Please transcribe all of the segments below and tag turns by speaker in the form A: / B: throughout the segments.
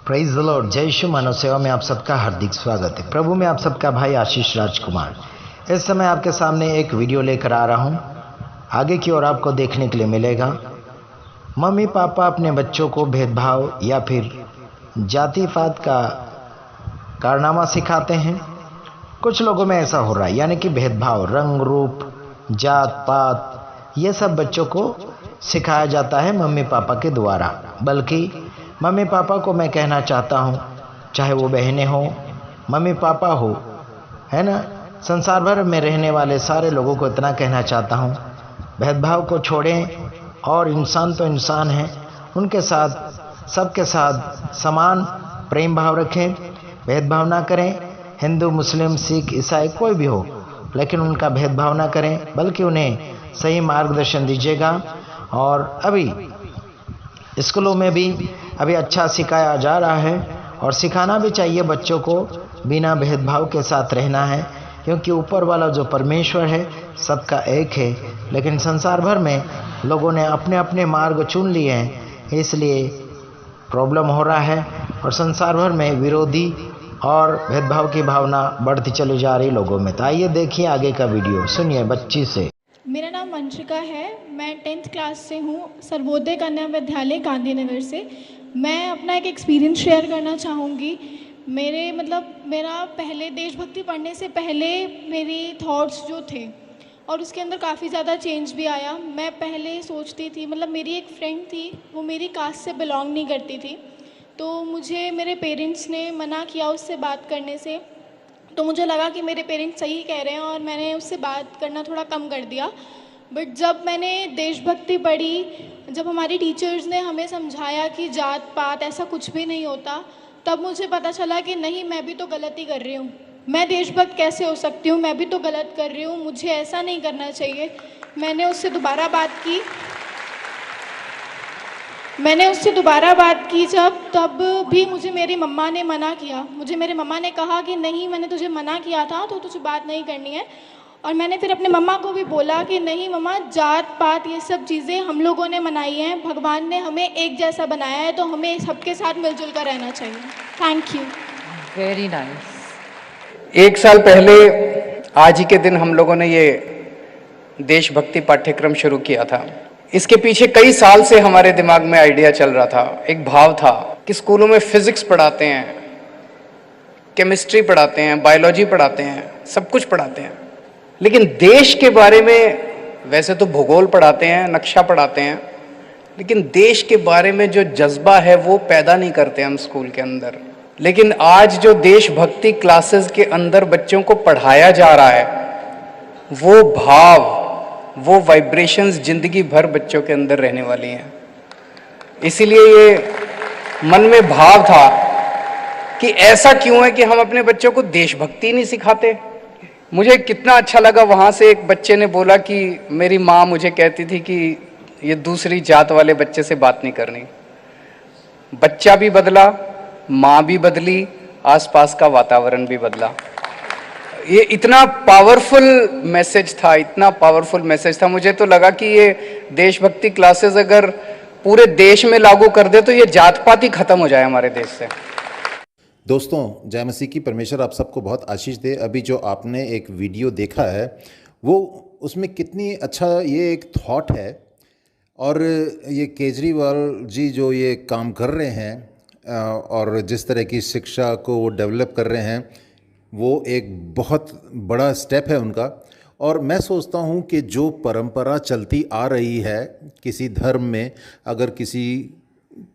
A: Praise the Lord. जय यीशु मानव सेवा में आप सबका हार्दिक स्वागत है। प्रभु में आप सबका भाई आशीष राजकुमार इस समय आपके सामने एक वीडियो लेकर आ रहा हूं। आगे की ओर आपको देखने के लिए मिलेगा मम्मी पापा अपने बच्चों को भेदभाव या फिर जाति पात का कारनामा सिखाते हैं। कुछ लोगों में ऐसा हो रहा है, यानी कि भेदभाव, रंग रूप, जात पात, ये सब बच्चों को सिखाया जाता है मम्मी पापा के द्वारा। बल्कि मम्मी पापा को मैं कहना चाहता हूँ, चाहे वो बहनें हो, मम्मी पापा हो, है ना, संसार भर में रहने वाले सारे लोगों को इतना कहना चाहता हूँ, भेदभाव को छोड़ें और इंसान तो इंसान है, उनके साथ, सबके साथ समान प्रेम भाव रखें, भेदभाव ना करें। हिंदू, मुस्लिम, सिख, ईसाई कोई भी हो, लेकिन उनका भेदभाव ना करें, बल्कि उन्हें सही मार्गदर्शन दीजिएगा। और अभी स्कूलों में भी अभी अच्छा सिखाया जा रहा है और सिखाना भी चाहिए बच्चों को, बिना भेदभाव के साथ रहना है, क्योंकि ऊपर वाला जो परमेश्वर है सबका एक है। लेकिन संसार भर में लोगों ने अपने अपने मार्ग चुन लिए हैं, इसलिए प्रॉब्लम हो रहा है और संसार भर में विरोधी और भेदभाव की भावना बढ़ती चली जा रही लोगों में। तो आइए देखिए आगे का वीडियो, सुनिए बच्ची से।
B: मेरा नाम वंशिका है, मैं 10th क्लास से हूँ, सर्वोदय कन्या विद्यालय गांधीनगर से। मैं अपना एक एक्सपीरियंस शेयर करना चाहूँगी। मेरा पहले देशभक्ति पढ़ने से पहले मेरी थॉट्स जो थे और उसके अंदर काफ़ी ज़्यादा चेंज भी आया। मैं पहले सोचती थी, मेरी एक फ्रेंड थी, वो मेरी कास्ट से बिलोंग नहीं करती थी, तो मुझे मेरे पेरेंट्स ने मना किया उससे बात करने से। तो मुझे लगा कि मेरे पेरेंट्स सही कह रहे हैं और मैंने उससे बात करना थोड़ा कम कर दिया। बट जब मैंने देशभक्ति पढ़ी, जब हमारी टीचर्स ने हमें समझाया कि जात पात ऐसा कुछ भी नहीं होता, तब मुझे पता चला कि नहीं, मैं भी तो गलती कर रही हूँ। मैं देशभक्त कैसे हो सकती हूँ, मैं भी तो गलत कर रही हूँ, मुझे ऐसा नहीं करना चाहिए। मैंने उससे दोबारा बात की तब भी मुझे मेरी मम्मा ने मना किया। मुझे मेरे मम्मा ने कहा कि नहीं, मैंने तुझे मना किया था तो तुझे बात नहीं करनी है। और मैंने फिर अपने मम्मा को भी बोला कि नहीं मम्मा, जात पात ये सब चीज़ें हम लोगों ने मनाई हैं, भगवान ने हमें एक जैसा बनाया है, तो हमें सबके साथ मिलजुल कर रहना चाहिए। Thank you.
C: Very nice. 1 साल पहले आज ही के दिन हम लोगों ने ये देशभक्ति पाठ्यक्रम शुरू किया था। इसके पीछे कई साल से हमारे दिमाग में आइडिया चल रहा था, एक भाव था कि स्कूलों में फिजिक्स पढ़ाते हैं, केमिस्ट्री पढ़ाते हैं, बायोलॉजी पढ़ाते हैं, सब कुछ पढ़ाते हैं, लेकिन देश के बारे में, वैसे तो भूगोल पढ़ाते हैं, नक्शा पढ़ाते हैं, लेकिन देश के बारे में जो जज्बा है वो पैदा नहीं करते हम स्कूल के अंदर। लेकिन आज जो देशभक्ति क्लासेस के अंदर बच्चों को पढ़ाया जा रहा है, वो भाव, वो वाइब्रेशंस जिंदगी भर बच्चों के अंदर रहने वाली हैं। इसीलिए ये मन में भाव था कि ऐसा क्यों है कि हम अपने बच्चों को देशभक्ति नहीं सिखाते। मुझे कितना अच्छा लगा, वहाँ से एक बच्चे ने बोला कि मेरी माँ मुझे कहती थी कि ये दूसरी जात वाले बच्चे से बात नहीं करनी। बच्चा भी बदला, माँ भी बदली, आसपास का वातावरण भी बदला। ये इतना पावरफुल मैसेज था, इतना पावरफुल मैसेज था। मुझे तो लगा कि ये देशभक्ति क्लासेस अगर पूरे देश में लागू कर दे तो ये जात पात ही खत्म हो जाए हमारे देश से।
D: दोस्तों, जय मसीह की। परमेश्वर आप सबको बहुत आशीष दे। अभी जो आपने एक वीडियो देखा है, वो उसमें कितनी अच्छा ये एक थॉट है। और ये केजरीवाल जी जो ये काम कर रहे हैं और जिस तरह की शिक्षा को वो डेवलप कर रहे हैं, वो एक बहुत बड़ा स्टेप है उनका। और मैं सोचता हूँ कि जो परंपरा चलती आ रही है किसी धर्म में, अगर किसी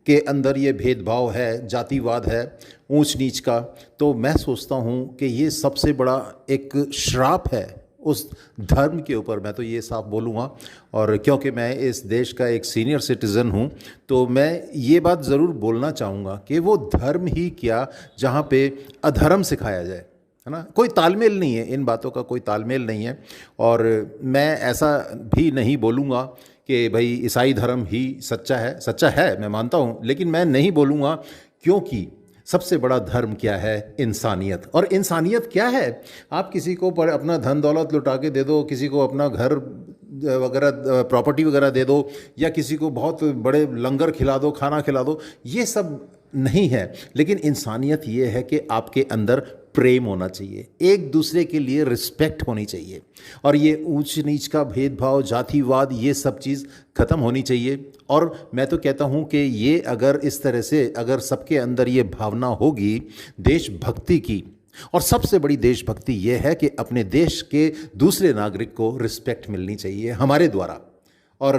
D: के अंदर ये भेदभाव है, जातिवाद है, ऊंच नीच का, तो मैं सोचता हूँ कि ये सबसे बड़ा एक श्राप है उस धर्म के ऊपर। मैं तो ये साफ बोलूँगा, और क्योंकि मैं इस देश का एक सीनियर सिटीज़न हूँ, तो मैं ये बात ज़रूर बोलना चाहूँगा कि वो धर्म ही क्या जहाँ पे अधर्म सिखाया जाए, है ना। कोई तालमेल नहीं है, इन बातों का कोई तालमेल नहीं है। और मैं ऐसा भी नहीं बोलूँगा कि भाई ईसाई धर्म ही सच्चा है, मैं मानता हूँ, लेकिन मैं नहीं बोलूँगा, क्योंकि सबसे बड़ा धर्म क्या है? इंसानियत। और इंसानियत क्या है? आप किसी को अपना धन दौलत लुटा के दे दो, किसी को अपना घर वगैरह प्रॉपर्टी वगैरह दे दो, या किसी को बहुत बड़े लंगर खिला दो, खाना खिला दो, ये सब नहीं है, लेकिन इंसानियत ये है कि आपके अंदर प्रेम होना चाहिए, एक दूसरे के लिए रिस्पेक्ट होनी चाहिए, और ये ऊंच नीच का भेदभाव, जातिवाद, ये सब चीज़ ख़त्म होनी चाहिए। और मैं तो कहता हूँ कि ये अगर इस तरह से अगर सबके अंदर ये भावना होगी देशभक्ति की, और सबसे बड़ी देशभक्ति ये है कि अपने देश के दूसरे नागरिक को रिस्पेक्ट मिलनी चाहिए हमारे द्वारा, और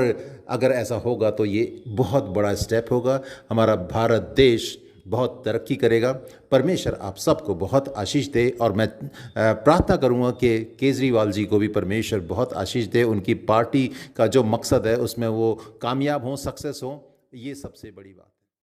D: अगर ऐसा होगा तो ये बहुत बड़ा स्टेप होगा, हमारा भारत देश बहुत तरक्की करेगा। परमेश्वर आप सबको बहुत आशीष दे, और मैं प्रार्थना करूंगा कि केजरीवाल जी को भी परमेश्वर बहुत आशीष दे, उनकी पार्टी का जो मकसद है उसमें वो कामयाब हों, सक्सेस हों, ये सबसे बड़ी बात।